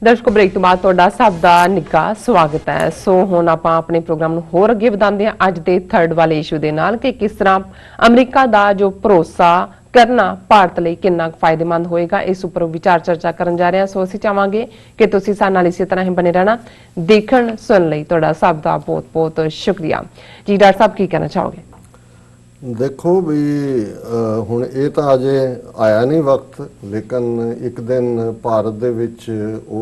दर्शकों ब्रेक तो बाद तुहाडा सब दा निੱਘਾ स्वागत है। सो हुण आपां अपने प्रोग्राम नूं होर अगे वधांदे हां अज दे थर्ड वाले इशू दे नाल कि किस तरह अमरीका दा जो भरोसा करना भारत लई किन्ना फायदेमंद होएगा, इस उपर विचार चर्चा करन जा रहे हैं। सो असीं चाहांगे कि तुसीं साडे नाल इसे तरह ही बने रहना। देखण सुन लई तुहाडा सब दा बहुत बहुत शुक्रिया जी। डॉक्टर साहब की कहना चाहोगे? देखो भी हुण ये तो अजे आया नहीं वक्त, लेकिन एक दिन भारत दे विच वो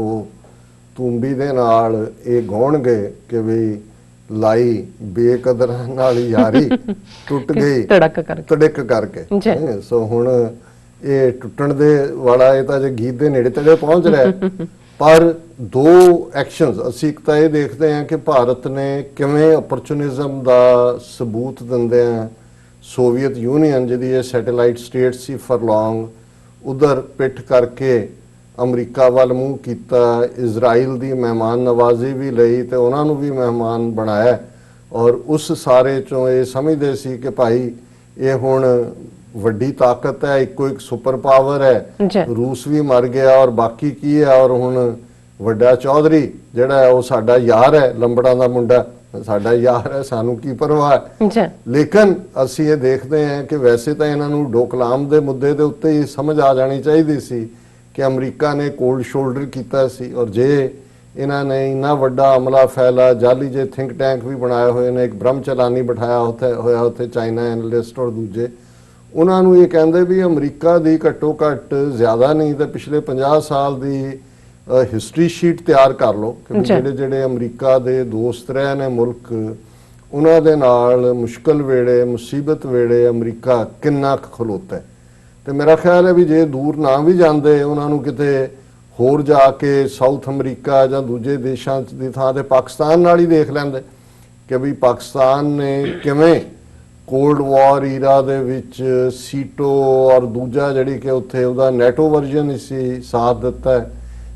तूंबी दे नाल ये गाउणगे कि भी लाई बेकदर नाल यारी टुट गई तड़क करके। सो हुण ये टुटण दे वाला ये तो अजे गीत दे नेड़े तड़े पहुंच रहा है। पर दो एक्शनस असीं एक तां ये देखते हैं कि भारत ने किवें अपॉर्चुनिज्म दा सबूत दिंदे हैं सोवियत यूनीयन जिहदी सैटेलाइट स्टेट सी फॉर लॉन्ग उधर पिठ करके अमरीका वाल मूँह किया, इजराइल की मेहमान नवाजी भी लई ते उन्हां नूं भी मेहमान बनाया और उस सारे चों ये समझते सी कि भाई ये हुण वड्डी ताकत है, इको एक सुपर पावर है, रूस भी मर गया और बाकी की है और हुण वड्डा चौधरी जिहड़ा है वो साडा यार है, लंबड़ा दा मुंडा साडा यार है, सानू की परवाह है। लेकिन असीं ये देखते हैं कि वैसे तो इन्हां नूं डोकलाम दे मुद्दे दे उत्ते ही समझ आ जानी चाहिए सी कि अमरीका ने कोल्ड शोल्डर किया सी और जे इन्हां ने इन्ना वड्डा अमला फैला जाली जे थिंक टैंक भी बनाए हुए ने, एक ब्रह्मचलानी बिठाया होया उत्थे चाइना एनालिस्ट और दूजे उन्हां नूं ये कहंदे भी अमरीका दी घट्टो घट्ट ज़्यादा नहीं तो पिछले 50 साल दी हिस्टरी शीट तैयार कर लो कि ਜਿਹੜੇ ਜਿਹੜੇ अमरीका दे दोस्त रहे ने मुल्क उन्हां दे नाल मुश्किल वेले मुसीबत वेले अमरीका किन्ना खलोता है। तो मेरा ख्याल है भी जे दूर ना भी जाते उन्हां नूं किते होर जाके साउथ अमरीका जां दूजे देशां दी थां ते पाकिस्तान नाल ही देख लैंदे कि भी पाकिस्तान ने किवें कोल्ड वॉर ईरा दे विच सीटो और दूजा जिहड़ी कि उत्थे उहदा नैटो वर्जन सी साथ दिता है।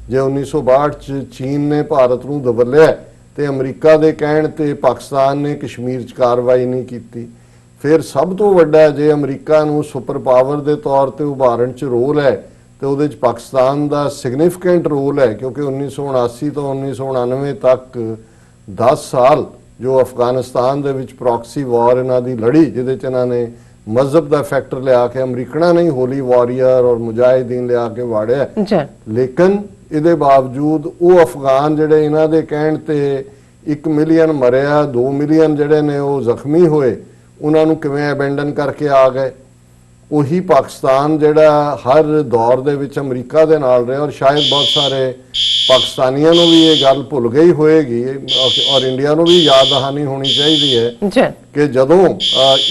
जे 1962 चीन ने भारत नूं दबलिया तो अमरीका के कहण ते पाकिस्तान ने कश्मीर च कार्रवाई नहीं की। फिर सब तो वड्डा जे अमरीका नूं सुपर पावर के तौर पर उभारण च रोल है तो उहदे च पाकिस्तान का सिग्निफिकेंट रोल है क्योंकि 1979 तो 1999 तक 10 साल जो अफगानिस्तान दे विच प्रॉक्सी वॉर इन्हां दी लड़ी जिहदे च इन्हां ने मजहब का फैक्टर लिया के अमरीकना नहीं होली वॉरियर और मुजाहिदीन लिया के वाड़िया, लेकिन इहदे बावजूद वो अफगान जिहड़े इन्हां दे कहण ते 1 मिलियन मरिया 2 मिलियन जिहड़े ने वो जख्मी होए उन्हां नूं किवें अबैंडन करके आ गए। उही पाकिस्तान जिहड़ा हर दौर दे विच अमरीका दे नाल रहा और शायद बहुत सारे पाकिस्तानियों नूं भी ये गल भुल गई होएगी और इंडिया नूं भी याद दहानी होनी चाहिए है कि जदों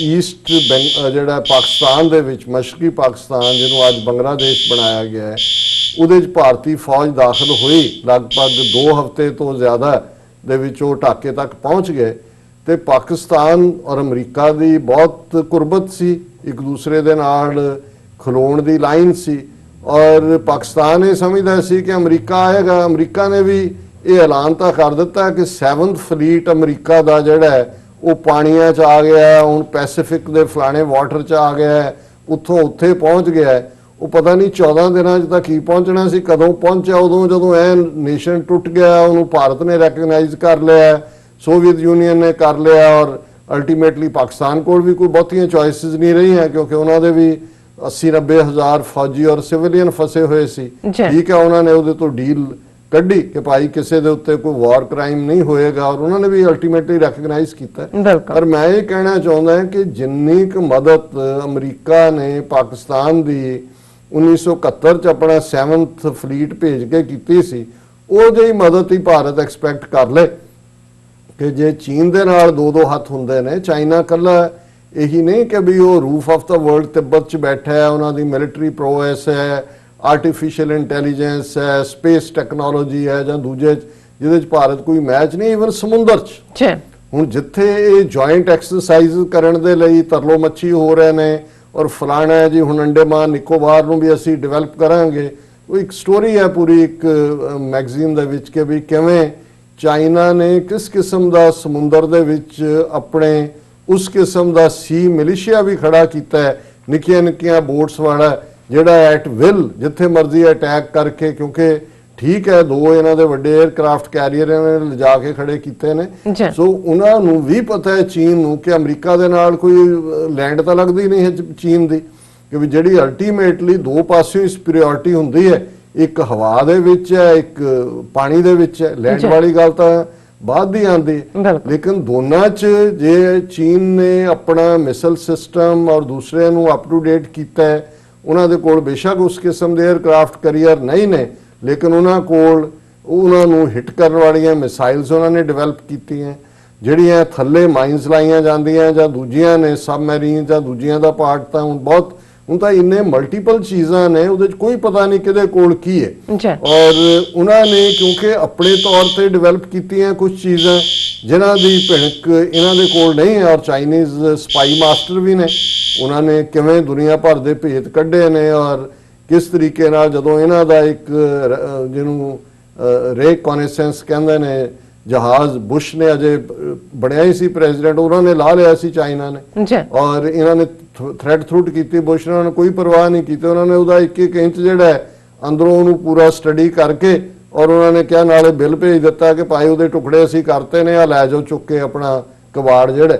ईस्ट जिहड़ा पाकिस्तान दे विच मशरकी पाकिस्तान जिन्हों अज बांग्लादेश बनाया गया है उहदे च भारतीय फौज दाखिल हुई लगभग 2 हफ्ते तो ज़्यादा दे विच वो ढाके तक पहुँच गए तो पाकिस्तान और अमरीका की बहुत कुर्बत सी एक दूसरे दे नाल खलोण दी लाइन सी और पाकिस्तान ये समझदा सी कि अमरीका आएगा। अमरीका ने भी ये ऐलान तो कर दिता कि 7th फलीट अमरीका का जिहड़ा है वो पानिया च आ गया है, हुण पैसिफिक दे फलाने वाटर च आ गया है, उत्थों उत्थे पहुँच गया है। वो पता नहीं 14 दिनों तक की पहुँचना सी, कदों पहुँचा उदों जदों ऐ नेशन टुट गया उन्होंने भारत ने रैकगनाइज कर लिया, सोवियत यूनीयन ने कर लिया और अल्टीमेटली पाकिस्तान को भी कोई बहुतियां चॉइसिस नहीं रही हैं क्योंकि उन्होंने भी 80-90 हज़ार फौजी और सिविलियन फसे हुए सी। ठीक है उन्होंने उहदे तो डील कढ़ी कि भाई किसी के उत्ते कोई वॉर क्राइम नहीं होएगा और उन्होंने भी अल्टीमेटली रैकगनाइज किया। पर मैं ये कहना चाहता है कि जिन्नी क मदद अमरीका ने पाकिस्तान की 1971 च अपना 7th फलीट भेज के की सी वो जी मदद ही भारत एक्सपैक्ट कर ले कि जे चीन दे नाल 2-2 हथ हुंदे ने, चाइना कल्ला यही नहीं कि भी वो roof of the world Tibet च बैठा है, उन्होंने मिलिटरी प्रोएस है, आर्टिफिशियल इंटैलीजेंस है, स्पेस टैक्नोलॉजी है जां दूजे जिहदे च भारत कोई मैच नहीं, ईवन समुंदर च हुण जिथे ये जॉइंट एक्सरसाइज करन दे लई तरलो मच्छी हो रहे ने और फलाना है जी हुण अंडेमान निकोबार नूं भी असीं डिवेलप करांगे। वो एक स्टोरी है पूरी एक मैगजीन दे विच कि भी किवें चाइना ने किस किस्म का समुंदर दे विच अपने उस किस्म का सी मिलिशिया भी खड़ा किया है, निक्कियां निक्कियां बोट्स वाला जिहड़ा एट विल जिथे मर्जी अटैक करके, क्योंकि ਠੀਕ ਹੈ, 2 ਇਹਨਾਂ ਦੇ ਵੱਡੇ 에ਅਰਕ੍ਰਾਫਟ ਕੈਰੀਅਰ ਇਹਨਾਂ ਨੇ ਲਿਜਾ ਕੇ ਖੜੇ ਕੀਤੇ ਨੇ। ਜੀ। ਸੋ ਉਹਨਾਂ ਨੂੰ ਵੀ ਪਤਾ ਹੈ ਚੀਨ ਨੂੰ ਕਿ ਅਮਰੀਕਾ ਦੇ ਨਾਲ ਕੋਈ ਲੈਂਡ ਤਾਂ ਲੱਗਦੀ ਨਹੀਂ ਹੈ ਚੀਨ ਦੀ, ਕਿ ਵੀ ਜਿਹੜੀ ਅਲਟੀਮੇਟਲੀ 2 ਪਾਸਿਓਂ ਸੁਪੀਰੀਅਰਿਟੀ ਹੁੰਦੀ ਹੈ, ਇੱਕ ਹਵਾ ਦੇ ਵਿੱਚ ਹੈ, ਇੱਕ ਪਾਣੀ ਦੇ ਵਿੱਚ ਹੈ। ਲੈਂਡ ਵਾਲੀ ਗੱਲ ਤਾਂ ਬਾਅਦ ਦੀ ਆਉਂਦੀ ਹੈ, ਲੇਕਿਨ ਦੋਨਾਂ 'ਚ ਜੇ ਚੀਨ ਨੇ ਆਪਣਾ ਮਿਸਲ ਸਿਸਟਮ ਔਰ ਦੂਸਰਿਆਂ ਨੂੰ ਅਪ ਟੂ ਡੇਟ ਕੀਤਾ ਹੈ, ਉਹਨਾਂ ਦੇ ਕੋਲ ਬੇਸ਼ੱਕ ਉਸ ਕਿਸਮ ਦੇ 에ਅਰਕ੍ਰਾਫਟ ਕੈਰੀਅਰ ਨਹੀਂ ਨੇ, ਲੇਕਿਨ ਉਹਨਾਂ ਕੋਲ ਉਹਨਾਂ ਨੂੰ ਹਿੱਟ ਕਰਨ ਵਾਲੀਆਂ ਮਿਸਾਈਲਸ ਉਹਨਾਂ ਨੇ ਡਿਵੈਲਪ ਕੀਤੀਆਂ, ਜਿਹੜੀਆਂ ਥੱਲੇ ਮਾਈਨਸ ਲਾਈਆਂ ਜਾਂਦੀਆਂ ਜਾਂ ਦੂਜੀਆਂ ਨੇ ਸਬਮੈਰੀਨ ਜਾਂ ਦੂਜੀਆਂ ਦਾ ਪਾਰਟ। ਤਾਂ ਹੁਣ ਤਾਂ ਇੰਨੇ ਮਲਟੀਪਲ ਚੀਜ਼ਾਂ ਨੇ, ਉਹਦੇ 'ਚ ਕੋਈ ਪਤਾ ਨਹੀਂ ਕਿਹਦੇ ਕੋਲ ਕੀ ਹੈ। ਔਰ ਉਹਨਾਂ ਨੇ ਕਿਉਂਕਿ ਆਪਣੇ ਤੌਰ ਤੇ ਡਿਵੈਲਪ ਕੀਤੀਆਂ ਕੁਝ ਚੀਜ਼ਾਂ ਜਿਨ੍ਹਾਂ ਦੀ ਭਿਣਕ ਇਹਨਾਂ ਦੇ ਕੋਲ ਨਹੀਂ ਹੈ। ਔਰ ਚਾਈਨੀਜ਼ ਸਪਾਈ ਮਾਸਟਰ ਵੀ ਨੇ, ਉਹਨਾਂ ਨੇ ਕਿਵੇਂ ਦੁਨੀਆ ਭਰ ਦੇ ਭੇਤ ਕੱਢੇ ਨੇ, ਔਰ ਕਿਸ ਤਰੀਕੇ ਨਾਲ ਜਦੋਂ ਇਹਨਾਂ ਦਾ ਇੱਕ ਜਿਹਨੂੰ ਰੀਕਨੇਸੈਂਸ ਕਹਿੰਦੇ ਨੇ ਜਹਾਜ਼, ਬੁਸ਼ ਨੇ ਅਜੇ ਬਣਿਆ ਹੀ ਸੀ ਪ੍ਰੈਜ਼ੀਡੈਂਟ, ਉਹਨਾਂ ਨੇ ਲਾ ਲਿਆ ਸੀ ਚਾਈਨਾ ਨੇ, ਔਰ ਇਹਨਾਂ ਨੇ ਥ੍ਰੈਡ ਥਰੂਟ ਕੀਤੀ, ਬੁਸ਼ ਨੇ ਉਹਨਾਂ ਨੇ ਕੋਈ ਪਰਵਾਹ ਨਹੀਂ ਕੀਤੀ। ਉਹਨਾਂ ਨੇ ਉਹਦਾ 1-1 ਇੰਚ ਜਿਹੜਾ ਹੈ ਅੰਦਰੋਂ ਉਹਨੂੰ ਪੂਰਾ ਸਟੱਡੀ ਕਰਕੇ, ਔਰ ਉਹਨਾਂ ਨੇ ਕਿਹਾ ਨਾਲੇ ਬਿੱਲ ਭੇਜ ਦਿੱਤਾ ਕਿ ਭਾਈ ਉਹਦੇ ਟੁਕੜੇ ਅਸੀਂ ਕਰਤੇ ਨੇ, ਆ ਲੈ ਜਾਓ ਚੁੱਕ ਕੇ ਆਪਣਾ ਕਬਾੜ ਜਿਹੜਾ।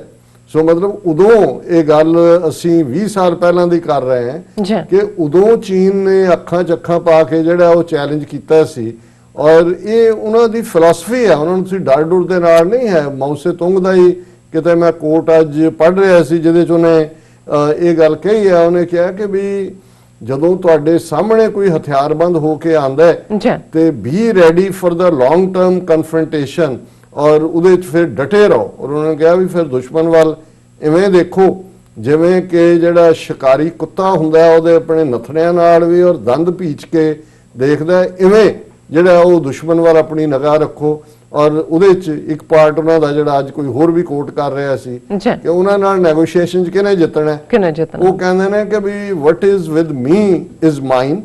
ਸੋ ਮਤਲਬ ਉਦੋਂ ਇਹ ਗੱਲ ਅਸੀਂ 20 ਸਾਲ ਪਹਿਲਾਂ ਦੀ ਕਰ ਰਹੇ ਹਾਂ ਕਿ ਉਦੋਂ ਚੀਨ ਨੇ ਅੱਖਾਂ 'ਚ ਅੱਖਾਂ ਪਾ ਕੇ ਜਿਹੜਾ ਉਹ ਚੈਲੰਜ ਕੀਤਾ ਸੀ। ਔਰ ਇਹ ਉਹਨਾਂ ਦੀ ਫਿਲਾਸਫੀ ਹੈ, ਉਹਨਾਂ ਨੂੰ ਤੁਸੀਂ ਡਰ ਡੁਰ ਦੇ ਨਾਲ ਨਹੀਂ ਹੈ। ਮਾਓ ਸੇ ਤੁੰਗ ਦਾ ਹੀ ਕਿਤੇ ਮੈਂ ਕੋਟ ਅੱਜ ਪੜ੍ਹ ਰਿਹਾ ਸੀ ਜਿਹਦੇ 'ਚ ਉਹਨੇ ਇਹ ਗੱਲ ਕਹੀ ਹੈ। ਉਹਨੇ ਕਿਹਾ ਕਿ ਵੀ ਜਦੋਂ ਤੁਹਾਡੇ ਸਾਹਮਣੇ ਕੋਈ ਹਥਿਆਰਬੰਦ ਹੋ ਕੇ ਆਂਦਾ ਹੈ ਤੇ be ready for the long term confrontation, ਔਰ ਉਹਦੇ 'ਚ ਫਿਰ ਡਟੇ ਰਹੋ। ਔਰ ਉਹਨਾਂ ਨੇ ਕਿਹਾ ਵੀ ਫਿਰ ਦੁਸ਼ਮਣ ਵੱਲ ਇਵੇਂ ਦੇਖੋ ਜਿਵੇਂ ਕਿ ਜਿਹੜਾ ਸ਼ਿਕਾਰੀ ਕੁੱਤਾ ਹੁੰਦਾ ਉਹਦੇ ਆਪਣੇ ਨਥਣਿਆਂ ਨਾਲ ਵੀ ਔਰ ਦੰਦ ਭੀਚ ਕੇ ਦੇਖਦਾ, ਇਵੇਂ ਜਿਹੜਾ ਉਹ ਦੁਸ਼ਮਣ ਵੱਲ ਆਪਣੀ ਨਿਗਾਹ ਰੱਖੋ। ਔਰ ਉਹਦੇ 'ਚ ਇੱਕ ਪਾਰਟ ਉਹਨਾਂ ਦਾ ਜਿਹੜਾ ਅੱਜ ਕੋਈ ਹੋਰ ਵੀ ਕੋਟ ਕਰ ਰਿਹਾ ਸੀ ਕਿ ਉਹਨਾਂ ਨਾਲ ਨੈਗੋਸ਼ੀਏਸ਼ਨ 'ਚ ਕਿਹਨੇ ਜਿੱਤਣਾ। ਉਹ ਕਹਿੰਦੇ ਨੇ ਕਿ ਵੀ what is with me is mine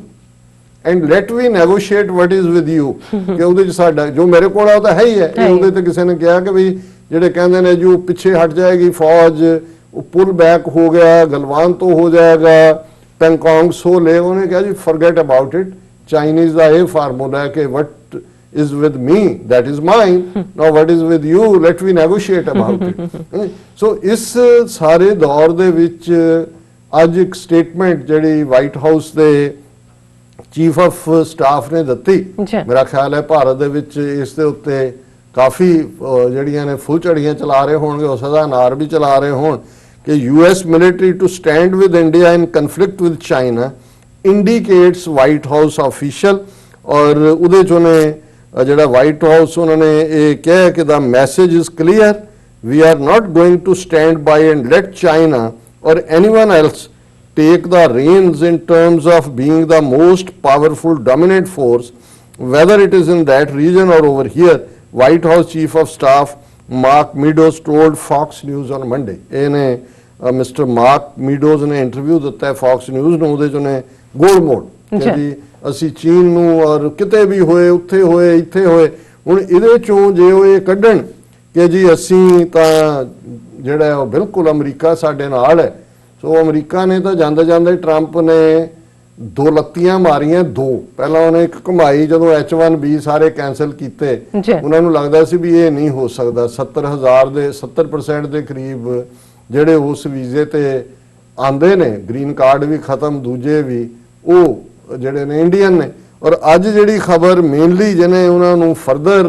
and let we negotiate what is with you, ਕਿ ਉਹਦੇ 'ਚ ਸਾਡਾ ਜੋ ਮੇਰੇ ਕੋਲ ਆ ਉਹ ਤਾਂ ਹੈ ਹੀ ਹੈ। ਉਹਦੇ ਤੇ ਕਿਸੇ ਨੇ ਕਿਹਾ ਕਿ ਵੀ ਜਿਹੜੇ ਕਹਿੰਦੇ ਨੇ ਜੋ ਪਿੱਛੇ ਹਟ ਜਾਏਗੀ ਫੌਜ, ਉਹ ਪੁੱਲ ਬੈਕ ਹੋ ਗਿਆ, ਗਲਵਾਨ ਤੋਂ ਹੋ ਜਾਏਗਾ, ਪੈਂਗੋਂਗ ਸੋ ਲੈ, ਉਹਨੇ ਕਿਹਾ ਜੀ ਫॉरगेट ਅਬਾਊਟ ਇਟ। ਚਾਈਨੀਜ਼ ਦਾ ਇਹ ਫਾਰਮੂਲਾ ਹੈ ਕਿ ਵਟ is with me that is mine, now what is with you let we negotiate about it। so ਇਸ ਸਾਰੇ ਦੌਰ ਦੇ ਵਿੱਚ ਅੱਜ ਇੱਕ ਸਟੇਟਮੈਂਟ ਜਿਹੜੀ ਵਾਈਟ ਹਾਊਸ ਦੇ ਚੀਫ ਆਫ ਸਟਾਫ ਨੇ ਦਿੱਤੀ, ਮੇਰਾ ਖਿਆਲ ਹੈ ਭਾਰਤ ਦੇ ਵਿੱਚ ਇਸ ਦੇ ਉੱਤੇ ਕਾਫੀ ਜਿਹੜੀਆਂ ਨੇ ਫੁੱਲ ਝੜੀਆਂ ਚਲਾ ਰਹੇ ਹੋਣਗੇ, ਹੋ ਸਕਦਾ ਅਨਾਰ ਵੀ ਚਲਾ ਰਹੇ ਹੋਣ, ਕਿ US military to stand with India in conflict with China indicates White House official। ਔਰ ਉਹਦੇ 'ਚ ਉਹਨੇ ਜਿਹੜਾ ਵਾਈਟ ਹਾਊਸ ਉਹਨਾਂ ਨੇ ਇਹ ਕਿਹਾ ਕਿ the message is clear, we are not going to stand by and let China or anyone else take the reins in terms of being the most powerful dominant force whether it is in that region or over here, White House Chief of Staff Mark Meadows told Fox News on Monday। ਇਹਨੇ mister mark ਮੀਡੋਜ਼ ਨੇ interview ਦਿੱਤਾ ਹੈ Fox News ਨੂੰ, ਉਹਦੇ 'ਚ ਉਹਨੇ ਗੋਲ ਮੋੜ ਕਿ ਜੀ ਅਸੀਂ ਚੀਨ ਨੂੰ ਔਰ ਕਿਤੇ ਵੀ ਹੋਏ, ਉੱਥੇ ਹੋਏ, ਇੱਥੇ ਹੋਏ, ਹੁਣ ਇਹਦੇ 'ਚੋਂ ਜੇ ਉਹ ਇਹ ਕੱਢਣ ਕਿ ਜੀ ਅਸੀਂ ਤਾਂ ਜਿਹੜਾ ਉਹ ਬਿਲਕੁਲ ਅਮਰੀਕਾ ਸਾਡੇ ਨਾਲ ਹੈ। ਸੋ ਅਮਰੀਕਾ ਨੇ ਤਾਂ ਜਾਂਦੇ ਜਾਂਦੇ ਟਰੰਪ ਨੇ 2 ਲੱਤੀਆਂ ਮਾਰੀਆਂ, 2 ਪਹਿਲਾਂ ਉਹਨੇ ਇੱਕ ਘੁਮਾਈ ਜਦੋਂ H1B ਸਾਰੇ ਕੈਂਸਲ ਕੀਤੇ, ਉਹਨਾਂ ਨੂੰ ਲੱਗਦਾ ਸੀ ਵੀ ਇਹ ਨਹੀਂ ਹੋ ਸਕਦਾ। 70,000 ਦੇ 70% ਦੇ ਕਰੀਬ ਜਿਹੜੇ ਉਸ ਵੀਜ਼ੇ ਤੇ ਆਂਦੇ ਨੇ, ਗ੍ਰੀਨ ਕਾਰਡ ਵੀ ਖਤਮ, ਦੂਜੇ ਵੀ, ਉਹ ਜਿਹੜੇ ਨੇ ਇੰਡੀਅਨ ਨੇ। ਔਰ ਅੱਜ ਜਿਹੜੀ ਖਬਰ ਮੇਨਲੀ ਜਿਹਨੇ ਉਹਨਾਂ ਨੂੰ ਫਰਦਰ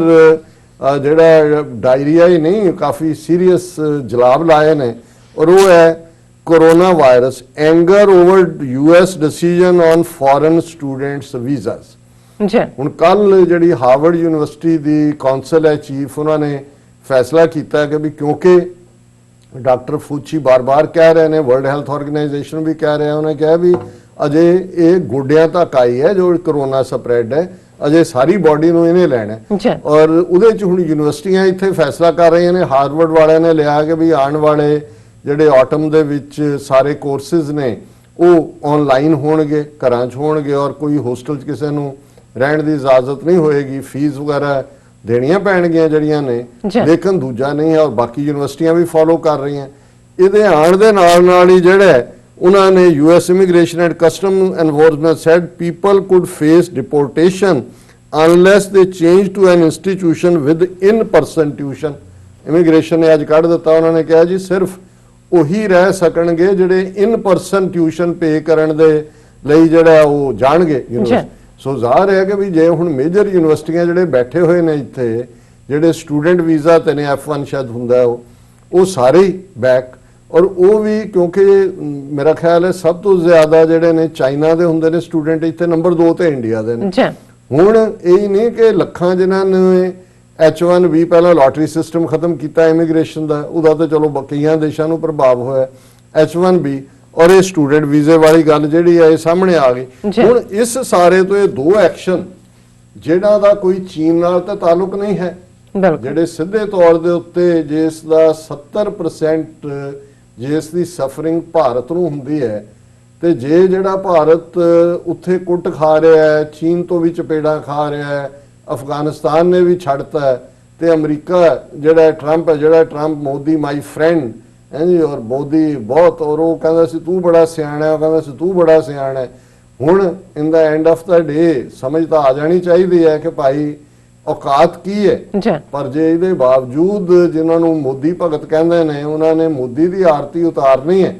ਜਿਹੜਾ ਡਾਇਰੀਆ ਹੀ ਨਹੀਂ ਕਾਫੀ ਸੀਰੀਅਸ ਜਲਾਬ ਲਾਏ ਨੇ, ਔਰ ਉਹ ਹੈ corona virus, anger over US decision on foreign students visas. ਹੁਣ ਕੱਲ ਜਿਹੜੀ ਹਾਰਵਰਡ ਯੂਨੀਵਰਸਿਟੀ ਦੀ ਕੌਂਸਲ ਹੈ ਚੀਫ, ਉਹਨਾਂ ਨੇ ਫੈਸਲਾ ਕੀਤਾ ਕਿ ਵੀ ਕਿਉਂਕਿ ਡਾਕਟਰ ਫੂਚੀ ਬਾਰ-ਬਾਰ ਕਹਿ ਰਹੇ ਨੇ, ਵਰਲਡ ਹੈਲਥ ਆਰਗੇਨਾਈਜੇਸ਼ਨ ਵੀ ਕਹਿ ਰਿਹਾ, ਉਹਨੇ ਕਿਹਾ ਵੀ ਅਜੇ ਇਹ ਗੋਡਿਆਂ ਤੱਕ ਆਈ ਹੈ ਜੋ ਕਰੋਨਾ ਸਪਰੈਡ ਹੈ, ਅਜੇ ਸਾਰੀ ਬਾਡੀ ਨੂੰ ਇਹਨੇ ਲੈਣਾ। ਔਰ ਉਹਦੇ 'ਚ ਹੁਣ ਯੂਨੀਵਰਸਿਟੀਆਂ ਇੱਥੇ ਫੈਸਲਾ ਕਰ ਰਹੀਆਂ ਨੇ, ਹਾਰਵਰਡ ਵਾਲਿਆਂ ਨੇ ਲਿਆ ਕਿ ਵੀ ਆਉਣ ਵਾਲੇ ਜਿਹੜੇ ਆਟਮ ਦੇ ਵਿੱਚ ਸਾਰੇ ਕੋਰਸਿਸ ਨੇ ਉਹ ਆਨਲਾਈਨ ਹੋਣਗੇ, ਘਰਾਂ 'ਚ ਹੋਣਗੇ, ਔਰ ਕੋਈ ਹੋਸਟਲ 'ਚ ਕਿਸੇ ਨੂੰ ਰਹਿਣ ਦੀ ਇਜਾਜ਼ਤ ਨਹੀਂ ਹੋਏਗੀ, ਫੀਸ ਵਗੈਰਾ ਦੇਣੀਆਂ ਪੈਣਗੀਆਂ ਜਿਹੜੀਆਂ ਨੇ, ਲੇਕਿਨ ਦੂਜਾ ਨਹੀਂ ਹੈ। ਔਰ ਬਾਕੀ ਯੂਨੀਵਰਸਿਟੀਆਂ ਵੀ ਫੋਲੋ ਕਰ ਰਹੀਆਂ। ਇਹਦੇ ਆਉਣ ਦੇ ਨਾਲ ਨਾਲ ਹੀ ਜਿਹੜਾ ਉਹਨਾਂ ਨੇ US immigration and custom enforcement said people could face deportation unless they change to an institution with in-person tuition। Immigration ਨੇ ਅੱਜ ਕੱਢ ਦਿੱਤਾ, ਉਹਨਾਂ ਨੇ ਕਿਹਾ ਜੀ ਸਿਰਫ ਉਹੀ ਰਹਿ ਸਕਣਗੇ ਜਿਹੜੇ ਇਨ ਪਰਸਨ ਟਿਊਸ਼ਨ ਪੇ ਕਰਨ ਦੇ ਲਈ ਜਿਹੜਾ ਉਹ ਜਾਣਗੇ ਯੂਨੀਵਰਸਿਟੀ। ਸੋ ਜ਼ਾਹਰ ਹੈ ਕਿ ਵੀ ਜੇ ਹੁਣ ਮੇਜਰ ਯੂਨੀਵਰਸਿਟੀਆਂ ਜਿਹੜੇ ਬੈਠੇ ਹੋਏ ਨੇ ਇੱਥੇ, ਜਿਹੜੇ ਸਟੂਡੈਂਟ ਵੀਜ਼ਾ ਤੇ ਨੇ F1 ਸ਼ਾਇਦ ਹੁੰਦਾ ਉਹ ਸਾਰੇ ਹੀ ਬੈਕ, ਔਰ ਉਹ ਵੀ ਕਿਉਂਕਿ ਮੇਰਾ ਖਿਆਲ ਹੈ ਸਭ ਤੋਂ ਜ਼ਿਆਦਾ ਜਿਹੜੇ ਨੇ ਚਾਈਨਾ ਦੇ ਹੁੰਦੇ ਨੇ ਸਟੂਡੈਂਟ, ਇੱਥੇ ਨੰਬਰ 2 ਤੇ ਇੰਡੀਆ ਦੇ ਨੇ। ਹੁਣ ਇਹ ਨਹੀਂ ਕਿ ਲੱਖਾਂ ਜਿਨ੍ਹਾਂ ਨੇ H1B ਪਹਿਲਾਂ ਲਾਟਰੀ ਸਿਸਟਮ ਖਤਮ ਕੀਤਾ ਇਮੀਗ੍ਰੇਸ਼ਨ ਦਾ, ਉਹਦਾ ਤਾਂ ਚਲੋ ਕਈਆਂ ਦੇਸ਼ਾਂ ਨੂੰ ਪ੍ਰਭਾਵ ਹੋਇਆ, H1B ਔਰ ਇਹ ਸਟੂਡੈਂਟ ਵੀਜ਼ੇ ਵਾਲੀ ਗੱਲ ਜਿਹੜੀ ਹੈ ਇਹ ਸਾਹਮਣੇ ਆ ਗਈ। ਹੁਣ ਇਸ ਸਾਰੇ ਤੋਂ ਇਹ ਦੋ ਐਕਸ਼ਨ ਜਿਹੜਾ ਦਾ ਕੋਈ ਚੀਨ ਨਾਲ ਤਾਂ ਤਾਲੁਕ ਨਹੀਂ ਹੈ, ਜਿਹੜੇ ਸਿੱਧੇ ਤੌਰ ਦੇ ਉੱਤੇ ਜਿਸ ਦਾ 70% ਜਿਸ ਦੀ ਸਫਰਿੰਗ ਭਾਰਤ ਨੂੰ ਹੁੰਦੀ ਹੈ, ਤੇ ਜੇ ਜਿਹੜਾ ਭਾਰਤ ਉੱਥੇ ਕੁੱਟ ਖਾ ਰਿਹਾ ਹੈ, ਚੀਨ ਤੋਂ ਵੀ ਚਪੇੜਾਂ ਖਾ ਰਿਹਾ ਹੈ, ਅਫਗਾਨਿਸਤਾਨ ਨੇ ਵੀ ਛੱਡਤਾ, ਤੇ ਅਮਰੀਕਾ ਜਿਹੜਾ ਟਰੰਪ ਹੈ, ਜਿਹੜਾ ਟਰੰਪ ਮੋਦੀ ਮਾਈ ਫਰੈਂਡ ਹੈ ਜੀ, ਔਰ ਮੋਦੀ ਬਹੁਤ, ਔਰ ਉਹ ਕਹਿੰਦਾ ਸੀ ਤੂੰ ਬੜਾ ਸਿਆਣਾ, ਉਹ ਕਹਿੰਦਾ ਸੀ ਤੂੰ ਬੜਾ ਸਿਆਣਾ। ਹੁਣ ਇਨ ਦਾ ਐਂਡ ਆਫ ਦਾ ਡੇ ਸਮਝ ਤਾਂ ਆ ਜਾਣੀ ਚਾਹੀਦੀ ਹੈ ਕਿ ਭਾਈ ਔਕਾਤ ਕੀ ਹੈ, ਪਰ ਜੇ ਇਹਦੇ ਬਾਵਜੂਦ ਜਿਨ੍ਹਾਂ ਨੂੰ ਮੋਦੀ ਭਗਤ ਕਹਿੰਦੇ ਨੇ ਉਹਨਾਂ ਨੇ ਮੋਦੀ ਦੀ ਆਰਤੀ ਉਤਾਰਨੀ ਹੈ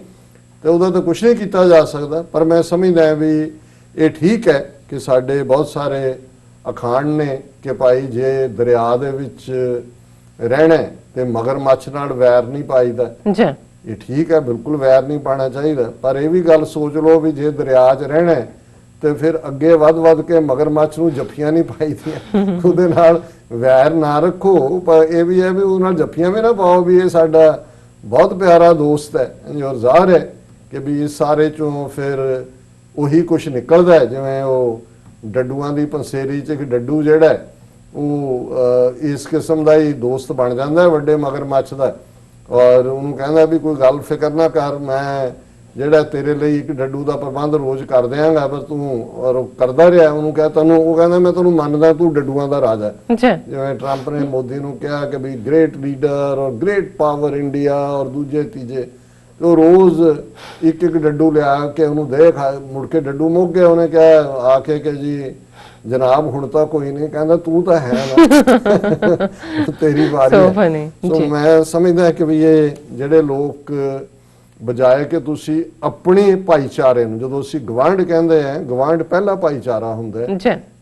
ਤੇ ਉਹਦਾ ਤਾਂ ਕੁਝ ਨਹੀਂ ਕੀਤਾ ਜਾ ਸਕਦਾ। ਪਰ ਮੈਂ ਸਮਝਦਾ ਵੀ ਇਹ ਠੀਕ ਹੈ ਕਿ ਸਾਡੇ ਬਹੁਤ ਸਾਰੇ ਅਖਾਣ ਨੇ ਕਿ ਭਾਈ ਜੇ ਦਰਿਆ ਦੇ ਵਿੱਚ ਰਹਿਣਾ ਤੇ ਮਗਰਮੱਛ ਨਾਲ ਵੈਰ ਨਹੀਂ ਪਾਈਦਾ, ਇਹ ਠੀਕ ਹੈ, ਬਿਲਕੁਲ ਵੈਰ ਨਹੀਂ ਪਾਣਾ ਚਾਹੀਦਾ। ਪਰ ਇਹ ਵੀ ਗੱਲ ਸੋਚ ਲਓ ਵੀ ਜੇ ਦਰਿਆ 'ਚ ਰਹਿਣਾ ਤੇ ਫਿਰ ਅੱਗੇ ਵੱਧ ਕੇ ਮਗਰਮੱਛ ਨੂੰ ਜੱਫੀਆਂ ਨਹੀਂ ਪਾਈਦੀਆਂ, ਉਹਦੇ ਨਾਲ ਵੈਰ ਨਾ ਰੱਖੋ, ਪਰ ਇਹ ਵੀ ਹੈ ਵੀ ਉਹਦੇ ਨਾਲ ਜੱਫੀਆਂ ਵੀ ਨਾ ਪਾਓ ਵੀ ਇਹ ਸਾਡਾ ਬਹੁਤ ਪਿਆਰਾ ਦੋਸਤ ਹੈ। ਔਰ ਜ਼ਾਹਰ ਹੈ ਕਿ ਵੀ ਇਸ ਸਾਰੇ ਚੋਂ ਫਿਰ ਉਹੀ ਕੁਝ ਨਿਕਲਦਾ ਹੈ, ਜਿਵੇਂ ਉਹ ਡੱਡੂਆਂ ਦੀ ਪੰਸੇਰੀ 'ਚ ਇੱਕ ਡੱਡੂ ਜਿਹੜਾ ਉਹ ਇਸ ਕਿਸਮ ਦਾ ਹੀ ਦੋਸਤ ਬਣ ਜਾਂਦਾ ਵੱਡੇ ਮਗਰਮੱਛ ਦਾ, ਔਰ ਉਹਨੂੰ ਕਹਿੰਦਾ ਵੀ ਕੋਈ ਗੱਲ ਫਿਕਰ ਨਾ ਕਰ, ਮੈਂ ਜਿਹੜਾ ਤੇਰੇ ਲਈ ਇੱਕ ਡੱਡੂ ਦਾ ਪ੍ਰਬੰਧ ਰੋਜ਼ ਕਰ ਦਿਆਂਗਾ, ਪਰ ਤੂੰ ਔਰ ਕਰਦਾ ਰਿਹਾ। ਉਹਨੂੰ ਕਿਹਾ ਤੈਨੂੰ, ਉਹ ਕਹਿੰਦਾ ਮੈਂ ਤੈਨੂੰ ਮੰਨਦਾ, ਤੂੰ ਡੱਡੂਆਂ ਦਾ ਰਾਜਾ। ਜਿਵੇਂ ਟਰੰਪ ਨੇ ਮੋਦੀ ਨੂੰ ਕਿਹਾ ਕਿ ਵੀ ਗ੍ਰੇਟ ਲੀਡਰ ਔਰ ਗ੍ਰੇਟ ਪਾਵਰ ਇੰਡੀਆ ਔਰ ਦੂਜੇ ਤੀਜੇ, ਉਹ ਰੋਜ਼ ਇੱਕ ਡੱਡੂ ਲਿਆ ਕੇ ਉਹਨੂੰ ਦੇ, ਮੁੜ ਕੇ ਡੱਡੂ ਮੁੱਕ ਗਿਆ। ਉਹਨੇ ਕਿਹਾ ਆ ਕੇ ਕਿ ਜੀ ਜਨਾਬ ਹੁਣ ਤਾਂ ਕੋਈ ਨਹੀਂ, ਕਹਿੰਦਾ ਤੂੰ ਤਾਂ ਹੈ ਨਾ ਤੇਰੀ ਵਾਰੀ ਹੈ। ਸੋ ਮੈਂ ਸਮਝਦਾ ਕਿ ਵੀ ਇਹ ਜਿਹੜੇ ਲੋਕ ਬਜਾਏ ਕਿ ਤੁਸੀਂ ਆਪਣੇ ਭਾਈਚਾਰੇ ਨੂੰ, ਜਦੋਂ ਅਸੀਂ ਗਵਾਂਢ ਕਹਿੰਦੇ ਆ, ਗਵਾਂਢ ਪਹਿਲਾ ਭਾਈਚਾਰਾ ਹੁੰਦਾ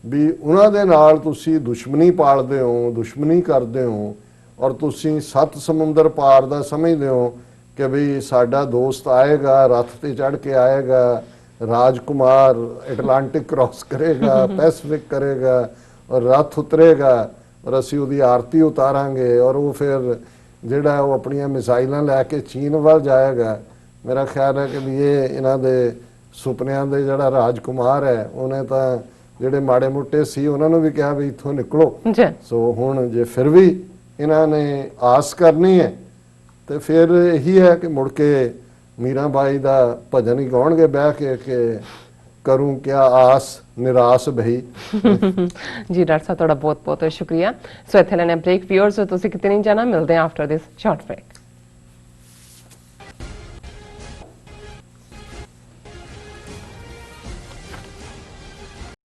ਵੀ ਉਹਨਾਂ ਦੇ ਨਾਲ ਤੁਸੀਂ ਦੁਸ਼ਮਣੀ ਪਾਲਦੇ ਹੋ, ਦੁਸ਼ਮਣੀ ਕਰਦੇ ਹੋ, ਔਰ ਤੁਸੀਂ 7 ਸਮੁੰਦਰ ਪਾਰ ਦਾ ਸਮਝਦੇ ਹੋ ਕਿ ਵੀ ਸਾਡਾ ਦੋਸਤ ਆਏਗਾ, ਰੱਥ ਤੇ ਚੜ੍ਹ ਕੇ ਆਏਗਾ, ਰਾਜਕੁਮਾਰ ਐਟਲਾਂਟਿਕ ਕ੍ਰਾਸ ਕਰੇਗਾ, ਪੈਸੀਫਿਕ ਕਰੇਗਾ ਔਰ ਰੱਥ ਉਤਰੇਗਾ ਔਰ ਅਸੀਂ ਉਹਦੀ ਆਰਤੀ ਉਤਾਰਾਂਗੇ, ਔਰ ਉਹ ਫਿਰ ਜਿਹੜਾ ਉਹ ਆਪਣੀਆਂ ਮਿਸਾਈਲਾਂ ਲੈ ਕੇ ਚੀਨ ਵੱਲ ਜਾਏਗਾ। ਮੇਰਾ ਖਿਆਲ ਹੈ ਕਿ ਵੀ ਇਹ ਇਹਨਾਂ ਦੇ ਸੁਪਨਿਆਂ ਦੇ ਜਿਹੜਾ ਰਾਜਕੁਮਾਰ ਹੈ, ਉਹਨੇ ਤਾਂ ਜਿਹੜੇ ਮਾੜੇ ਮੋਟੇ ਸੀ ਉਹਨਾਂ ਨੂੰ ਵੀ ਕਿਹਾ ਵੀ ਇੱਥੋਂ ਨਿਕਲੋ। ਸੋ ਹੁਣ ਜੇ ਫਿਰ ਵੀ ਇਹਨਾਂ ਨੇ ਆਸ ਕਰਨੀ ਹੈ ਤੇ ਫਿਰ ਇਹੀ ਹੈ ਕਿ ਮੁੜ ਕੇ ਮੀਰਾ ਬਾਈ ਦਾ ਭਜਨ ਹੀ ਗਾਉਣਗੇ ਬਹਿ ਕੇ ਕਿ ਕਰੂੰ ਕਿਆ ਆਸ ਨਿਰਾਸ਼ ਬਹੀ। ਜੀ ਡਾਕਟਰ ਸਾਹਿਬ ਤੁਹਾਡਾ ਬਹੁਤ ਬਹੁਤ ਸ਼ੁਕਰੀਆ। ਸੋ ਇੱਥੇ ਲੈਣੇ ਬ੍ਰੇਕ, ਵਿਊਅਰਸ ਤੁਸੀਂ ਕਿਤੇ ਨਹੀਂ ਜਾਣਾ, ਮਿਲਦੇ ਹਾਂ ਆਫਟਰ ਦਿਸ ਸ਼ਾਰਟ ਬ੍ਰੇਕ।